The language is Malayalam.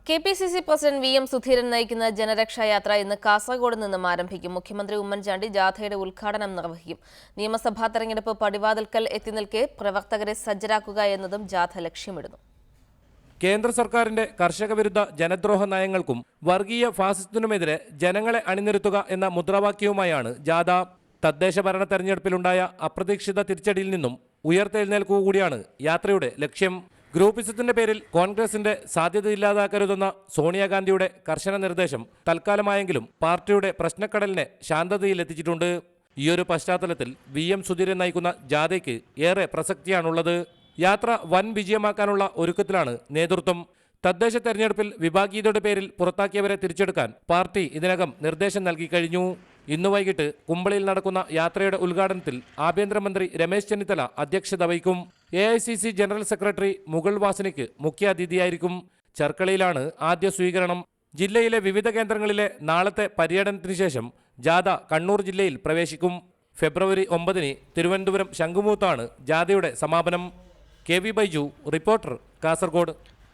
KPCC പ്രസിഡന്റ് VM സുധീരൻ നയിക്കുന്ന ജനരക്ഷായാത്ര ഇന്ന് കാസർഗോഡ് നിന്നും ആരംഭിക്കും. മുഖ്യമന്ത്രി ഉമ്മൻചാണ്ടി ജാഥയുടെ ഉദ്ഘാടനം നിർവഹിക്കും. നിയമസഭാ തെരഞ്ഞെടുപ്പ് പടിവാതിൽക്കൽ എത്തി നിൽക്കെ പ്രവർത്തകരെ സജ്ജരാക്കുക എന്നതും ജാഥ ലക്ഷ്യമിടുന്നു. കേന്ദ്ര സർക്കാരിന്റെ കർഷക വിരുദ്ധ ജനദ്രോഹ നയങ്ങൾക്കും വർഗീയ ഫാസിസത്തിനുമെതിരെ ജനങ്ങളെ അണിനിരത്തുക എന്ന മുദ്രാവാക്യവുമായാണ് ജാഥ. തദ്ദേശ ഭരണ തെരഞ്ഞെടുപ്പിലുണ്ടായ അപ്രതീക്ഷിത തിരിച്ചടിയിൽ നിന്നും ഉയർത്തെഴുന്നേൽക്കുക കൂടിയാണ് യാത്രയുടെ ലക്ഷ്യം. ഗ്രൂപ്പിസത്തിന്റെ പേരിൽ കോൺഗ്രസിന്റെ സാധ്യതയില്ലാതാക്കരുതെന്ന സോണിയാഗാന്ധിയുടെ കർശന നിർദ്ദേശം തൽക്കാലമായെങ്കിലും പാർട്ടിയുടെ പ്രശ്നക്കടലിനെ ശാന്തതയിലെത്തിച്ചിട്ടുണ്ട്. ഈയൊരു പശ്ചാത്തലത്തിൽ VM സുധീരൻ നയിക്കുന്ന ജാഥയ്ക്ക് ഏറെ പ്രസക്തിയാണുള്ളത്. യാത്ര വൻ വിജയമാക്കാനുള്ള ഒരുക്കത്തിലാണ് നേതൃത്വം. തദ്ദേശ തെരഞ്ഞെടുപ്പിൽ വിഭാഗീയതയുടെ പേരിൽ പുറത്താക്കിയവരെ തിരിച്ചെടുക്കാൻ പാർട്ടി ഇതിനകം നിർദ്ദേശം നൽകി കഴിഞ്ഞു. ഇന്ന് വൈകിട്ട് കുമ്പളിയിൽ നടക്കുന്ന യാത്രയുടെ ഉദ്ഘാടനത്തിൽ ആഭ്യന്തരമന്ത്രി രമേശ് ചെന്നിത്തല അധ്യക്ഷത വഹിക്കും. AICC general secretary Mukul Wasnik മുഖ്യാതിഥിയായിരിക്കും. ചെർക്കളയിലാണ് ആദ്യ സ്വീകരണം. ജില്ലയിലെ വിവിധ കേന്ദ്രങ്ങളിലെ നാളത്തെ പര്യടനത്തിന് ശേഷം ജാഥ കണ്ണൂർ ജില്ലയിൽ പ്രവേശിക്കും. ഫെബ്രുവരി 9-ന് തിരുവനന്തപുരം ശംഖുമുഖത്താണ് ജാഥയുടെ സമാപനം. KV Baiju, reporter, Kasaragod.